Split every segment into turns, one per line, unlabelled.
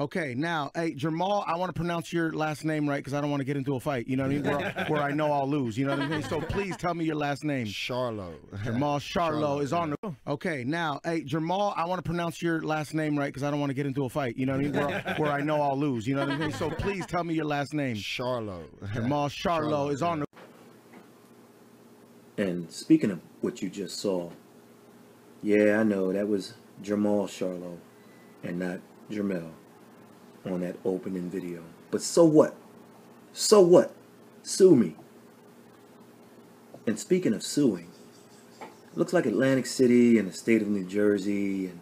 Okay, now, hey, Jamal, I want to pronounce your last name right because I don't want to get into a fight, you know what I mean, where I know I'll lose, you know what I mean? So please tell me your last name.
Charlo.
Jamal Charlo is on
yeah.
the... Okay, now, hey, Jamal, I want to pronounce your last name right because I don't want to get into a fight, you know what I mean, where I know I'll lose, you know what I mean? So please tell me your last name.
Charlo.
Jamal Charlo is on the...
And speaking of what you just saw, yeah, I know that was Jamal Charlo and not Jermel on that opening video. But so what? So what? Sue me. And speaking of suing, looks like Atlantic City and the state of New Jersey and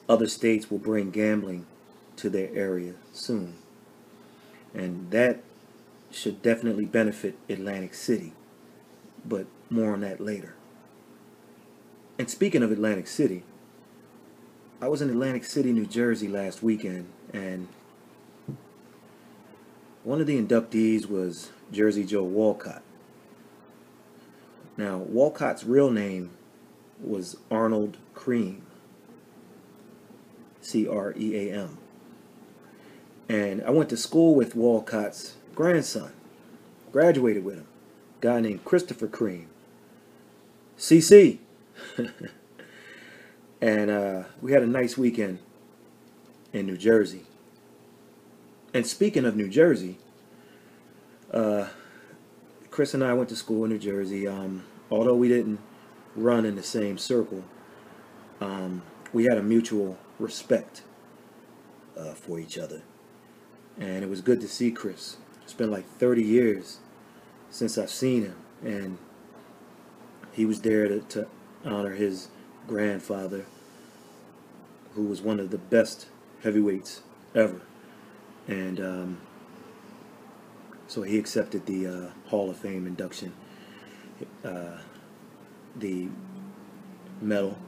other states will bring gambling to their area soon. And that should definitely benefit Atlantic City. But more on that later. And speaking of Atlantic City, I was in Atlantic City, New Jersey last weekend, and one of the inductees was Jersey Joe Walcott. Now, Walcott's real name was Arnold Cream, C-R-E-A-M. And I went to school with Walcott's grandson, graduated with him, a guy named Christopher Cream, CC. And we had a nice weekend in New Jersey. And speaking of New Jersey, Chris and I went to school in New Jersey. Although we didn't run in the same circle, we had a mutual respect for each other. And it was good to see Chris. It's been like 30 years since I've seen him. And he was there to honor his grandfather, who was one of the best heavyweights ever. And so he accepted the Hall of Fame induction, the medal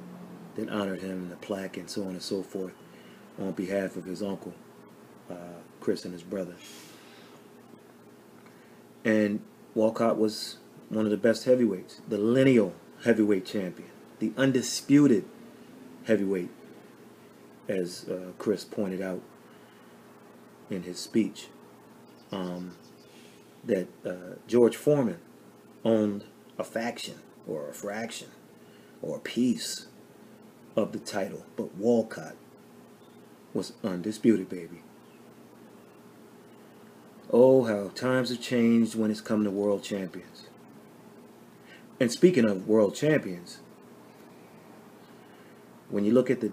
that honored him, and the plaque, and so on and so forth, on behalf of his uncle, Chris, and his brother. And Walcott was one of the best heavyweights, the lineal heavyweight champion, the undisputed heavyweight, as Chris pointed out in his speech, that George Foreman owned a faction or a fraction or a piece of the title, but Walcott was undisputed, baby. Oh, how times have changed when it's come to world champions. And speaking of world champions, when you look at the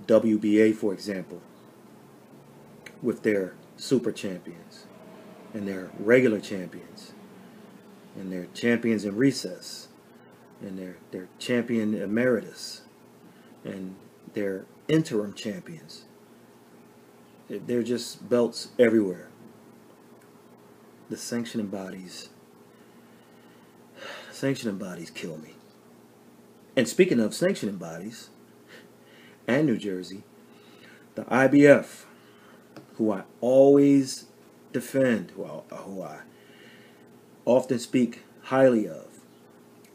WBA, for example, with their super champions and their regular champions and their champions in recess and their champion emeritus and their interim champions, they're just belts everywhere. The sanctioning bodies kill me. And speaking of sanctioning bodies and New Jersey, the IBF, who I always defend, who I often speak highly of,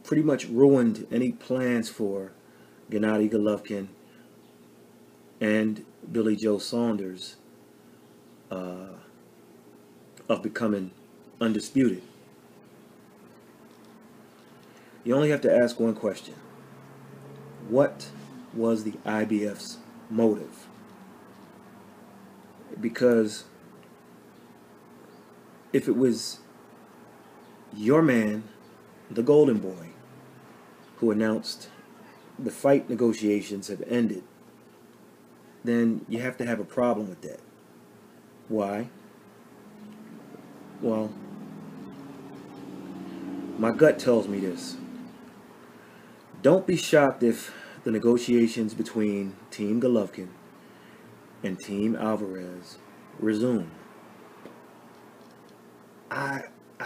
pretty much ruined any plans for Gennady Golovkin and Billy Joe Saunders of becoming undisputed. You only have to ask one question. What was the IBF's motive? Because if it was your man, the Golden Boy, who announced the fight negotiations have ended, then you have to have a problem with that. Why? Well, my gut tells me this. Don't be shocked if the negotiations between Team Golovkin and Team Alvarez resume. I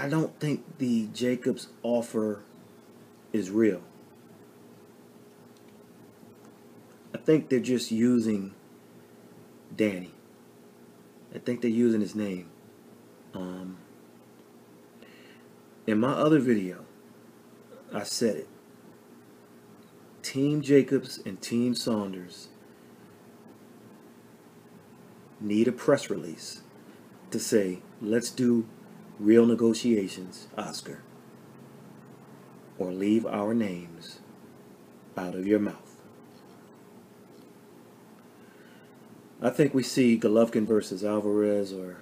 don't think the Jacobs offer is real. I think they're just using Danny. I think they're using his name. In my other video, I said it. Team Jacobs and Team Saunders need a press release to say, let's do real negotiations, Oscar, or leave our names out of your mouth. I think we see Golovkin versus Alvarez or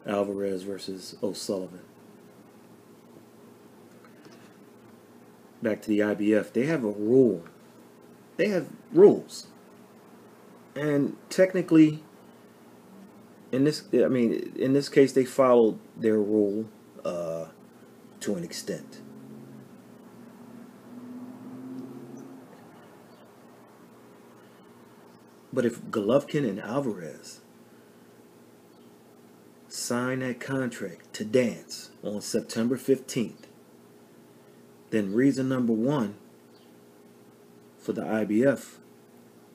Alvarez versus O'Sullivan. Back to the IBF, they have a rule. They have rules. And technically, in this case, they followed their rule to an extent. But if Golovkin and Alvarez sign that contract to dance on September 15th, then reason number one for the IBF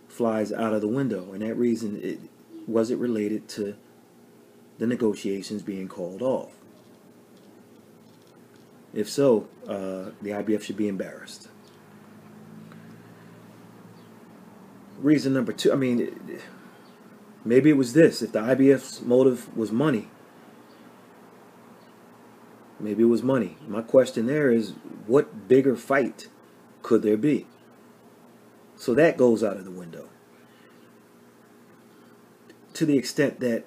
flies out of the window. And that reason, was it related to the negotiations being called off? If so, the IBF should be embarrassed. Reason number two, maybe it was this. If the IBF's motive was money, maybe it was money. My question there is, what bigger fight could there be? So that goes out of the window. To the extent that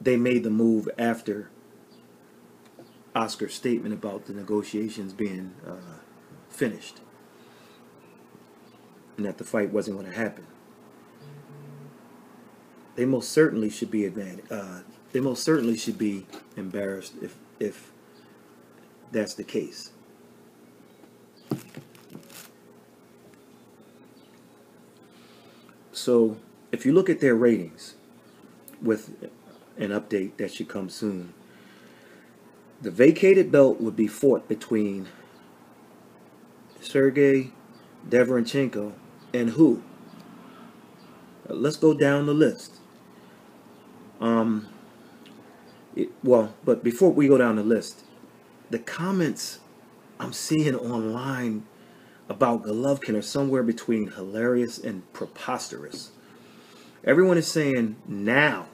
they made the move after Oscar's statement about the negotiations being finished, and that the fight wasn't going to happen. They most certainly should be they most certainly should be embarrassed if that's the case. So if you look at their ratings, with an update that should come soon, the vacated belt would be fought between Sergey Deverenchenko and who? Let's go down the list. But before we go down the list, the comments I'm seeing online about Golovkin are somewhere between hilarious and preposterous. Everyone is saying now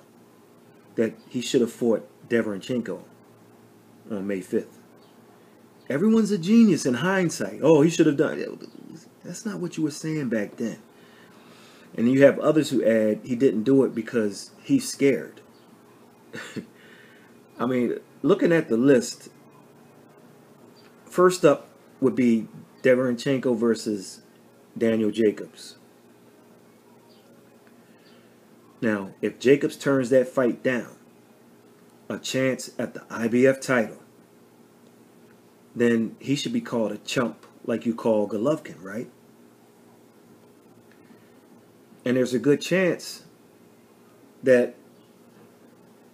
that he should have fought Deverenchenko on May 5th. Everyone's a genius in hindsight. Oh, he should have done it. That's not what you were saying back then. And you have others who add he didn't do it because he's scared. Looking at the list, first up would be Deverenchenko versus Daniel Jacobs. Now, if Jacobs turns that fight down, a chance at the IBF title, then he should be called a chump like you call Golovkin, right? And there's a good chance that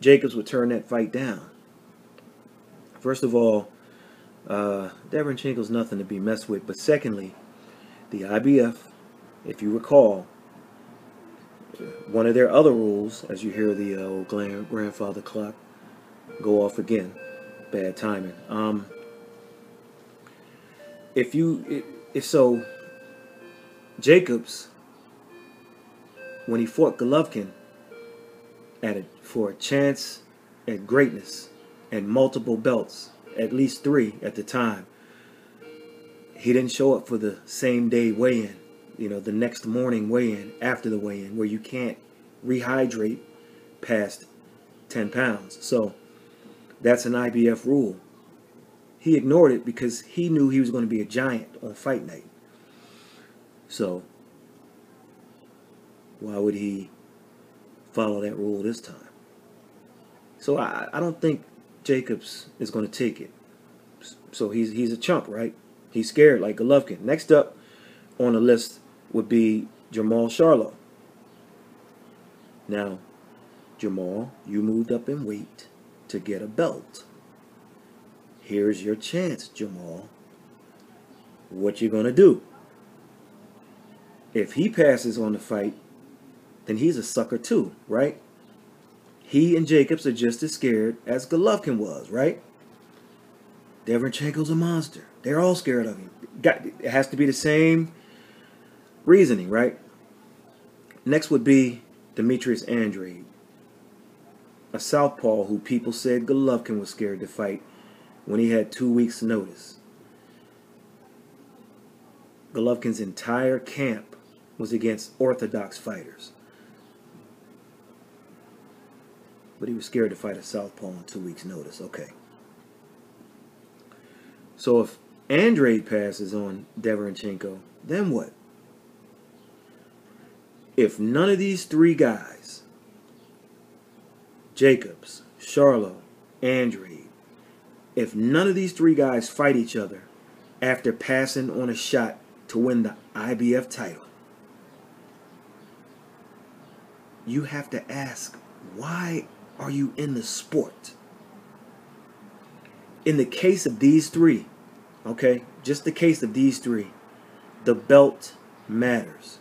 Jacobs would turn that fight down. First of all, Deverenchenko's nothing to be messed with. But secondly, the IBF, if you recall, one of their other rules, as you hear the old grandfather clock go off again, bad timing. If Jacobs, when he fought Golovkin for a chance at greatness and multiple belts, at least 3 at the time, he didn't show up for the same day weigh-in, the next morning weigh-in after the weigh-in, where you can't rehydrate past 10 pounds. So that's an IBF rule. He ignored it because he knew he was going to be a giant on fight night. So why would he follow that rule this time? So I don't think Jacobs is going to take it. So he's a chump, right? He's scared like Golovkin. Next up on the list would be Jamal Charlo. Now, Jamal, you moved up in weight to get a belt. Here's your chance, Jamal. What you gonna do? If he passes on the fight, then he's a sucker too, right? He and Jacobs are just as scared as Golovkin was, right? Deverenchenko's a monster. They're all scared of him. It has to be the same reasoning, right? Next would be Demetrius Andrade, a southpaw who people said Golovkin was scared to fight when he had 2 weeks' notice. Golovkin's entire camp was against orthodox fighters, but he was scared to fight a southpaw on 2 weeks' notice. Okay. So if Andrade passes on Deverenchenko, then what? If none of these three guys, Jacobs, Charlo, Andrade, if none of these three guys fight each other after passing on a shot to win the IBF title, you have to ask, why are you in the sport? In the case of these three, okay, just the case of these three, the belt matters.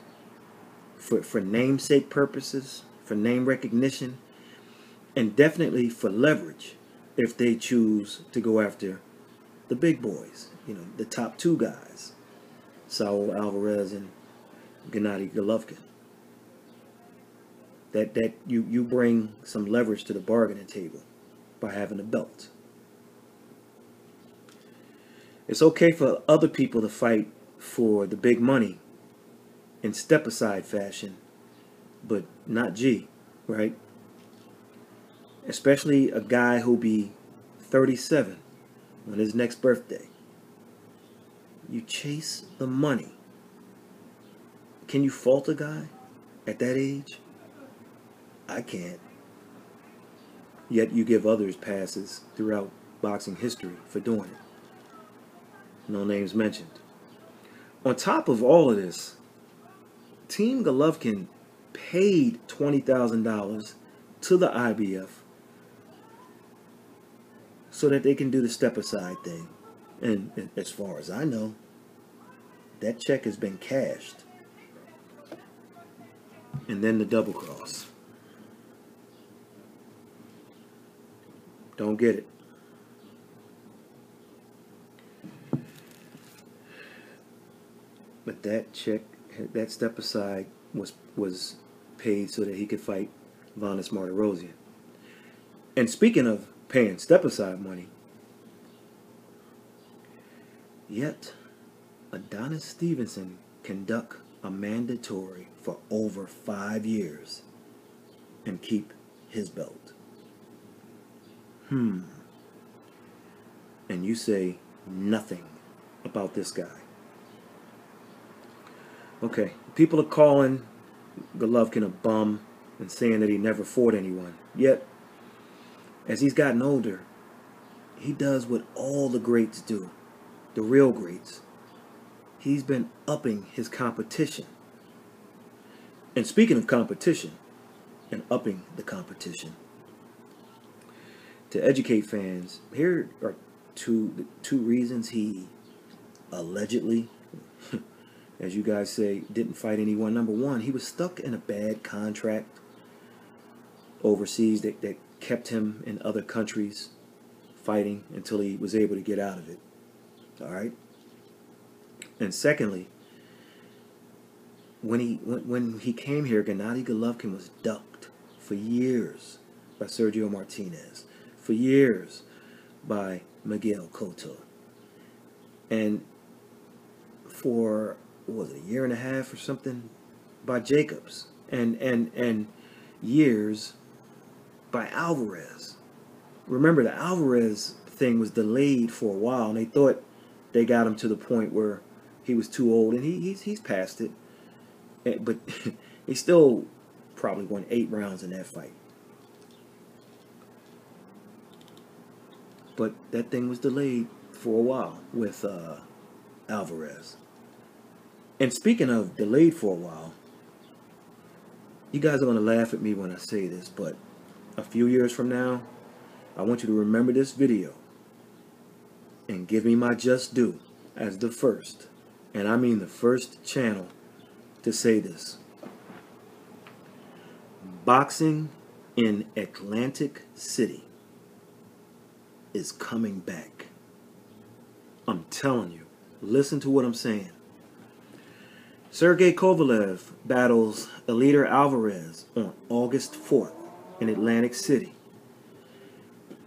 For namesake purposes, for name recognition, and definitely for leverage if they choose to go after the big boys, you know, the top two guys, Saul Alvarez and Gennady Golovkin. That you bring some leverage to the bargaining table by having a belt. It's okay for other people to fight for the big money in step-aside fashion, but not G, right? Especially a guy who'll be 37 on his next birthday. You chase the money. Can you fault a guy at that age? I can't. Yet you give others passes throughout boxing history for doing it. No names mentioned. On top of all of this, Team Golovkin paid $20,000 to the IBF so that they can do the step-aside thing. And as far as I know, that check has been cashed. And then the double cross. Don't get it. But that check, that step aside was paid so that he could fight Vanes Martirosyan. And speaking of paying step aside money, yet Adonis Stevenson can duck a mandatory for over 5 years and keep his belt. And you say nothing about this guy. Okay, people are calling Golovkin a bum and saying that he never fought anyone. Yet, as he's gotten older, he does what all the greats do, the real greats. He's been upping his competition. And speaking of competition, and upping the competition, to educate fans, here are two reasons he allegedly, as you guys say, didn't fight anyone. Number one, he was stuck in a bad contract overseas that kept him in other countries fighting until he was able to get out of it. All right? And secondly, when he came here, Gennady Golovkin was ducked for years by Sergio Martinez, for years by Miguel Cotto, and for, what was it, a year and a half or something by Jacobs, and years by Alvarez. Remember, the Alvarez thing was delayed for a while, and they thought they got him to the point where he was too old, and he's past it. But he still probably won 8 rounds in that fight. But that thing was delayed for a while with Alvarez. And speaking of delayed for a while, you guys are going to laugh at me when I say this, but a few years from now, I want you to remember this video and give me my just due as the first, and I mean the first channel to say this. Boxing in Atlantic City is coming back. I'm telling you, listen to what I'm saying. Sergey Kovalev battles Eleider Alvarez on August 4th in Atlantic City.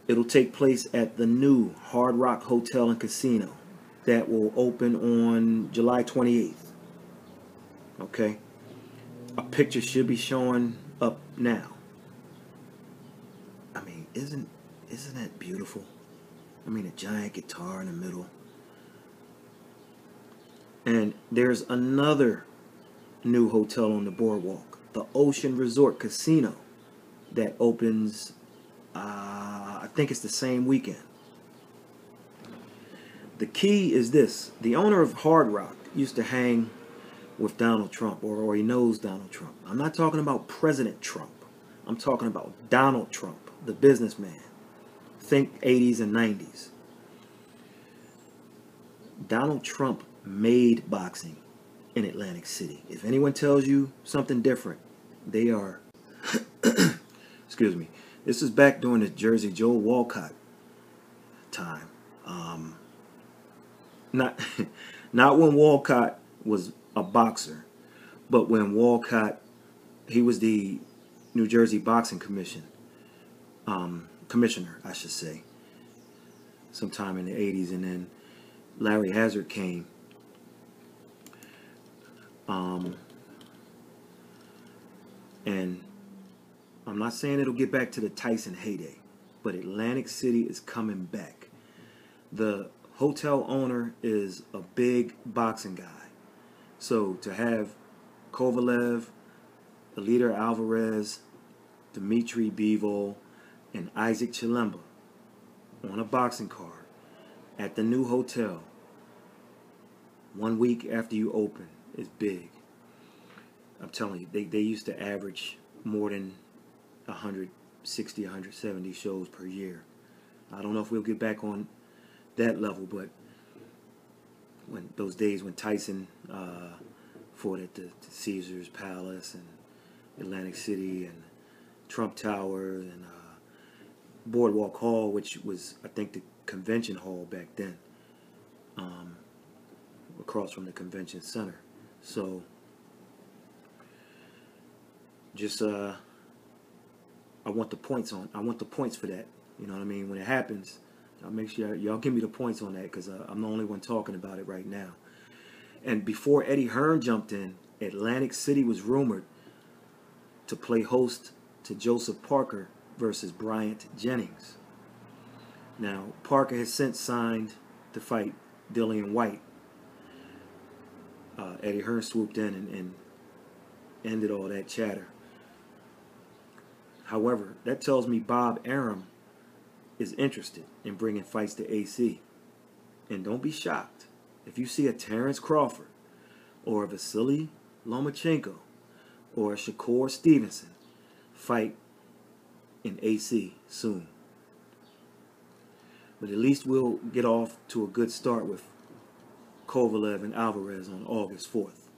It'll take place at the new Hard Rock Hotel and Casino that will open on July 28th. Okay? A picture should be showing up now. I mean, isn't that beautiful? I mean, a giant guitar in the middle. And there's another new hotel on the boardwalk, the Ocean Resort Casino, that opens, I think it's the same weekend. The key is this. The owner of Hard Rock used to hang with Donald Trump, or he knows Donald Trump. I'm not talking about President Trump. I'm talking about Donald Trump, the businessman. Think 80s and 90s. Donald Trump made boxing in Atlantic City. If anyone tells you something different, they are excuse me. This is back during the Jersey Joe Walcott time. Not when Walcott was a boxer, but when Walcott, he was the New Jersey Boxing Commission commissioner, I should say, sometime in the 80s, and then Larry Hazard came. And I'm not saying it'll get back to the Tyson heyday, but Atlantic City is coming back. The hotel owner is a big boxing guy. So to have Kovalev, Eleider Alvarez, Dmitry Bivol, and Isaac Chilemba on a boxing card at the new hotel 1 week after you open is big. I'm telling you, they used to average more than 160, 170 shows per year. I don't know if we'll get back on that level, but when those days when Tyson fought at the Caesars Palace and Atlantic City and Trump Tower and Boardwalk Hall, which was, I think, the convention hall back then, across from the convention center. So just I want the points for that. You know what I mean? When it happens, I'll make sure y'all give me the points on that, because I'm the only one talking about it right now. And before Eddie Hearn jumped in, Atlantic City was rumored to play host to Joseph Parker versus Bryant Jennings. Now, Parker has since signed to fight Dillian White. Eddie Hearn swooped in and ended all that chatter. However, that tells me Bob Arum is interested in bringing fights to AC. And don't be shocked if you see a Terrence Crawford or a Vasily Lomachenko or a Shakur Stevenson fight in AC soon. But at least we'll get off to a good start with Kovalev and Alvarez on August 4th.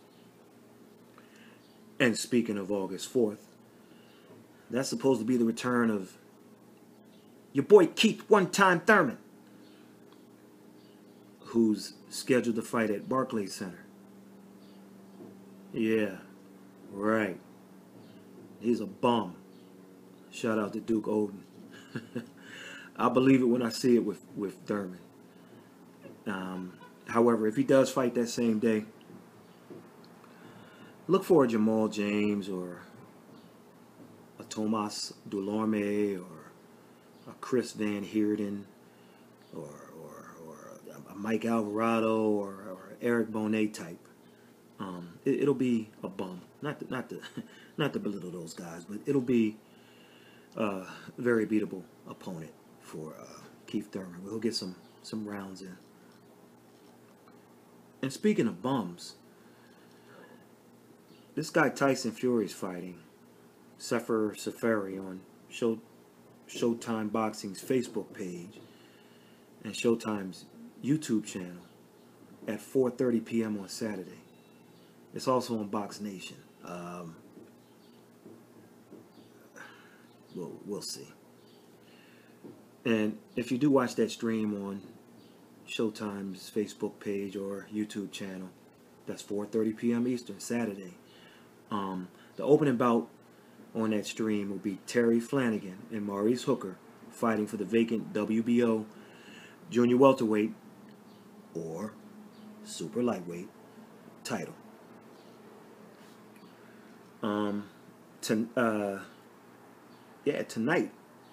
And speaking of August 4th, that's supposed to be the return of your boy Keith One-Time Thurman, who's scheduled to fight at Barclays Center. Yeah, right. He's a bum. Shout out to Duke Oden. I'll believe it when I see it with Thurman. However, if he does fight that same day, look for a Jamal James or a Tomas Dulorme or a Chris Van Heerden or a Mike Alvarado or Eric Bonet type. It'll be a bum. Not to belittle those guys, but it'll be a very beatable opponent for Keith Thurman. We'll get some rounds in. And speaking of bums, this guy Tyson Fury's fighting Sefer Seferi on Showtime Boxing's Facebook page and Showtime's YouTube channel at 4:30 p.m. on Saturday. It's also on Box Nation. We'll see. And if you do watch that stream on Showtime's Facebook page or YouTube channel, That's 4:30 p.m. Eastern, Saturday. The opening bout on that stream will be Terry Flanagan and Maurice Hooker fighting for the vacant WBO junior welterweight or super lightweight title. Tonight,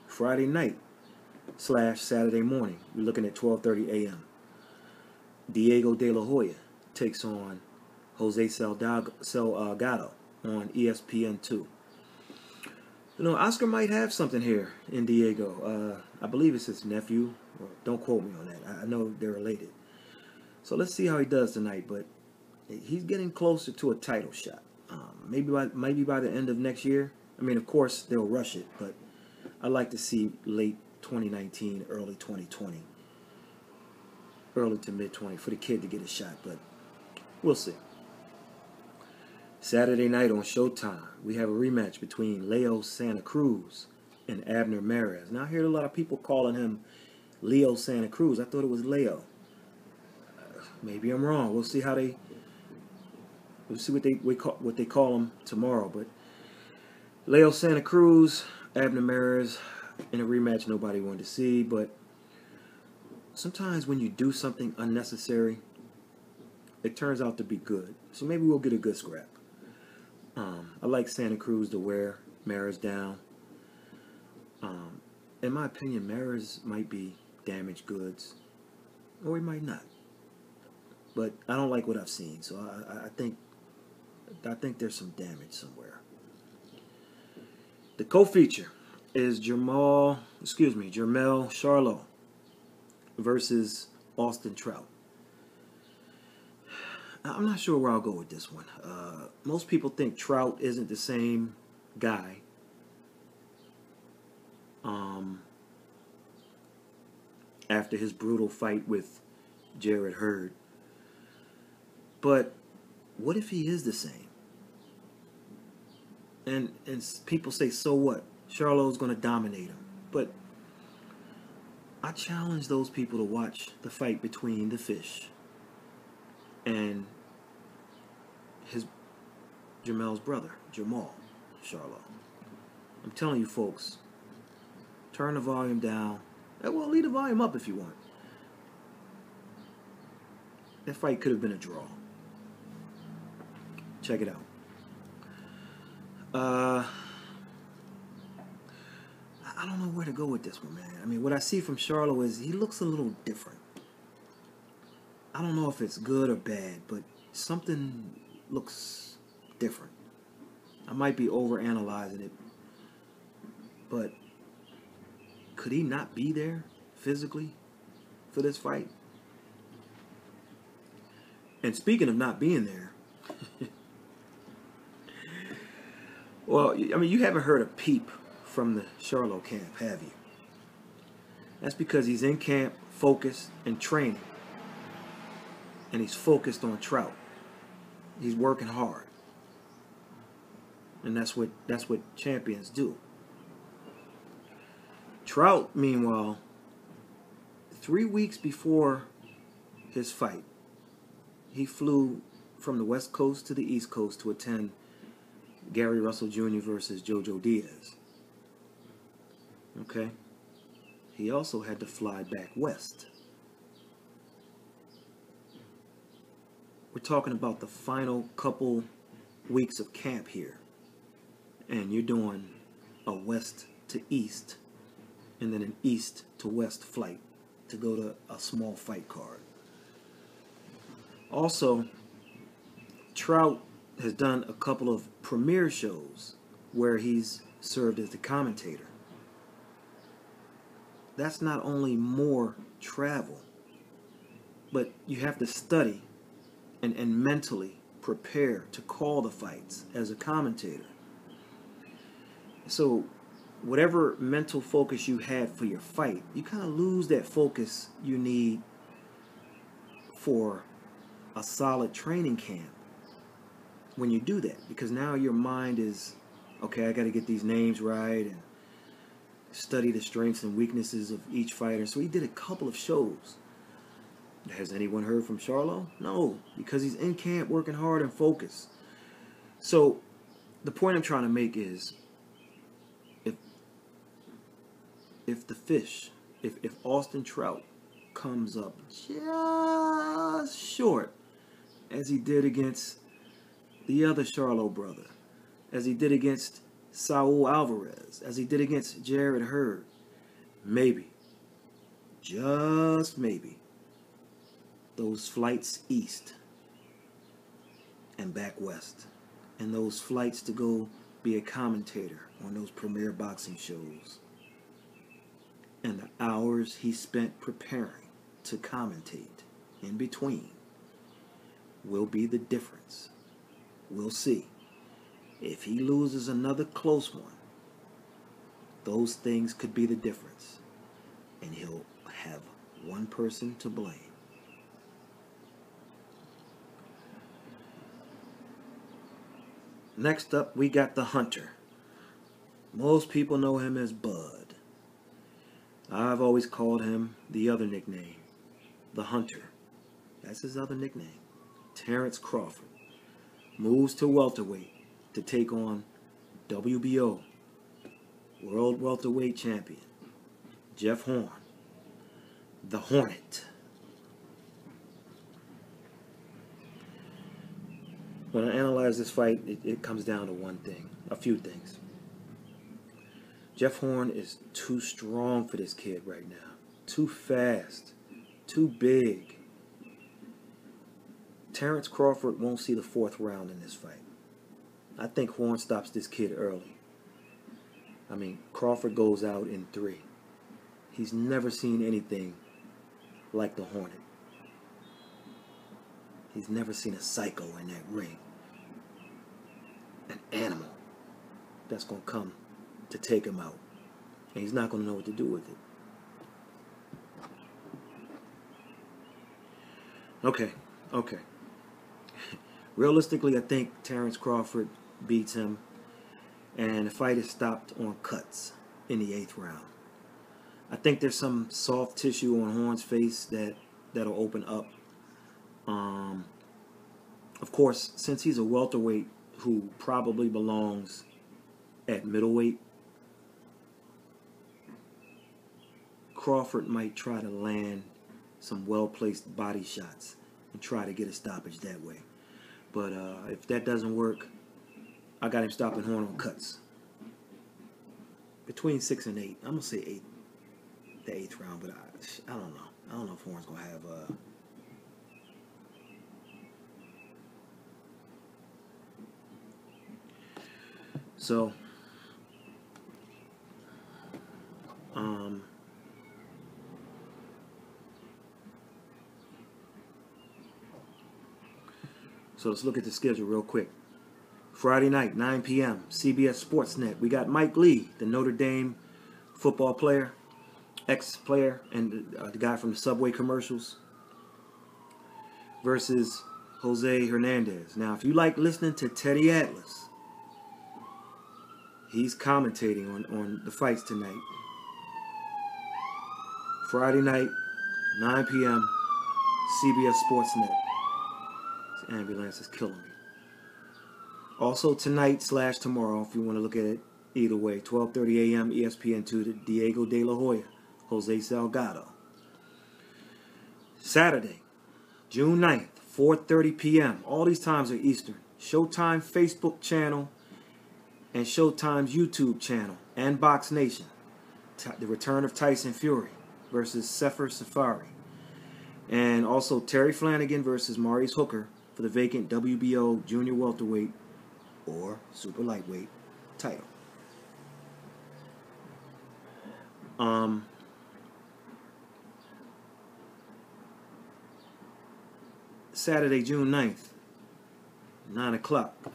Friday night / Saturday morning, we're looking at 12:30 a.m. Diego De La Hoya takes on Jose Salgado on ESPN2. You know, Oscar might have something here in Diego. I believe it's his nephew. Well, don't quote me on that. I know they're related. So let's see how he does tonight. But he's getting closer to a title shot. Maybe by the end of next year. I mean, of course, they'll rush it. But I'd like to see late 2019, early 2020. Early to mid-20 for the kid to get a shot. But we'll see. Saturday night on Showtime, we have a rematch between Leo Santa Cruz and Abner Mares. Now I hear a lot of people calling him Leo Santa Cruz. I thought it was Leo. Maybe I'm wrong. We'll see what they call him tomorrow. But Leo Santa Cruz, Abner Mares in a rematch nobody wanted to see. But sometimes when you do something unnecessary, it turns out to be good. So maybe we'll get a good scrap. I like Santa Cruz to wear Mares down. In my opinion, Mares might be damaged goods, or he might not. But I don't like what I've seen, so I think there's some damage somewhere. The co-feature is Jermell Charlo versus Austin Trout. I'm not sure where I'll go with this one. Most people think Trout isn't the same guy. After his brutal fight with Jarrett Hurd. But what if he is the same? And people say, so what? Charlo's going to dominate him. But I challenge those people to watch the fight between the Fish and Jermell's brother, Jamal Charlo. I'm telling you folks, turn the volume down. Well, leave the volume up if you want. That fight could have been a draw. Check it out. I don't know where to go with this one, man. I mean, what I see from Charlo is he looks a little different. I don't know if it's good or bad, but something looks different. I might be overanalyzing it, but could he not be there physically for this fight? And speaking of not being there, well, I mean, you haven't heard a peep from the Charlo camp, have you? That's because he's in camp, focused, and training. And he's focused on Trout. He's working hard. And that's what champions do. Trout, meanwhile, 3 weeks before his fight, he flew from the West Coast to the East Coast to attend Gary Russell Jr. versus Jojo Diaz. Okay? He also had to fly back west. We're talking about the final couple weeks of camp here. And you're doing a west to east and then an east to west flight to go to a small fight card. Also, Trout has done a couple of premiere shows where he's served as the commentator. That's not only more travel, but you have to study and mentally prepare to call the fights as a commentator. So whatever mental focus you had for your fight, you kind of lose that focus you need for a solid training camp when you do that, because now your mind is, okay, I got to get these names right and study the strengths and weaknesses of each fighter. So he did a couple of shows Has anyone heard from Charlo? No, because he's in camp working hard and focused. So the point I'm trying to make is if the fish, if Austin Trout comes up just short, as he did against the other Charlo brother, as he did against Saul Alvarez, as he did against Jared Hurd, maybe, just maybe, those flights east and back west, and those flights to go be a commentator on those premier boxing shows, and the hours he spent preparing to commentate in between will be the difference. We'll see. If he loses another close one, those things could be the difference. And he'll have one person to blame. Next up, we got the Hunter. Most people know him as Bud. I've always called him the other nickname, the Hunter. That's his other nickname. Terrence Crawford moves to welterweight to take on WBO World Welterweight Champion Jeff Horn, the Hornet. When I analyze this fight, it comes down to one thing, a few things. Jeff Horn is too strong for this kid right now. Too fast. Too big. Terrence Crawford won't see the fourth round in this fight. I think Horn stops this kid early. I mean, Crawford goes out in 3. He's never seen anything like the Hornet. He's never seen a psycho in that ring. An animal that's going to come to take him out. And he's not going to know what to do with it. Okay. Realistically, I think Terrence Crawford beats him. And the fight is stopped on cuts in the 8th round. I think there's some soft tissue on Horn's face that'll open up. Of course, since he's a welterweight who probably belongs at middleweight, Crawford might try to land some well-placed body shots and try to get a stoppage that way. But if that doesn't work, I got him stopping Horn on cuts. Between 6 and 8. I'm going to say 8. The 8th round, but I don't know. I don't know if Horn's going to have So let's look at the schedule real quick. Friday night, 9 p.m., CBS Sportsnet. We got Mike Lee, the Notre Dame football player, ex-player, and the guy from the Subway commercials, versus Jose Hernandez. Now, if you like listening to Teddy Atlas, he's commentating on the fights tonight. Friday night, 9 p.m., CBS Sportsnet. This ambulance is killing me. Also tonight/tomorrow, if you want to look at it either way, 12:30 a.m. ESPN2, Diego De La Hoya, Jose Salgado. Saturday, June 9th, 4:30 p.m. All these times are Eastern. Showtime Facebook channel and Showtime's YouTube channel and Box Nation. The return of Tyson Fury versus Sefer Safari. And also Terry Flanagan versus Maurice Hooker for the vacant WBO Junior Welterweight or Super Lightweight title. Saturday, June 9th, 9 o'clock.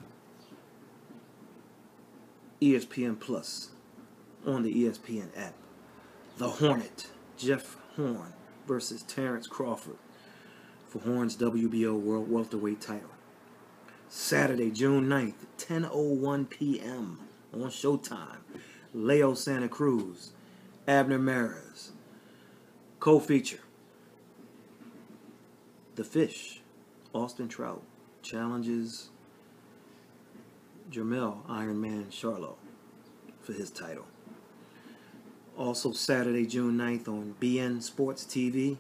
ESPN Plus on the ESPN app. The Hornet, Jeff Horn versus Terrence Crawford for Horn's WBO World Welterweight title. Saturday, June 9th, 10:01 p.m. on Showtime. Leo Santa Cruz, Abner Mares. Co-feature. The Fish, Austin Trout, challenges Jermell Iron Man Charlo for his title. Also Saturday, June 9th on BN Sports TV.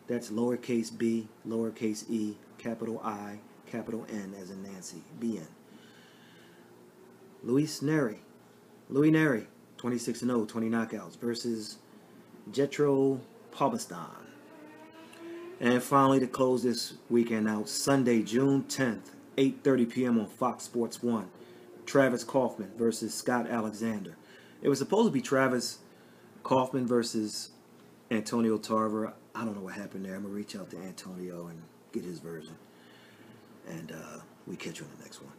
That's lowercase b, lowercase e, capital I, capital N as in Nancy, BN. Louis Neri, 26-0, 20 knockouts, versus Jetro Pabastan. And finally, to close this weekend out, Sunday, June 10th, 8:30 p.m. on Fox Sports 1, Travis Kaufman versus Scott Alexander. It was supposed to be Travis Kaufman versus Antonio Tarver. I don't know what happened there. I'm going to reach out to Antonio and get his version. And we catch you in the next one.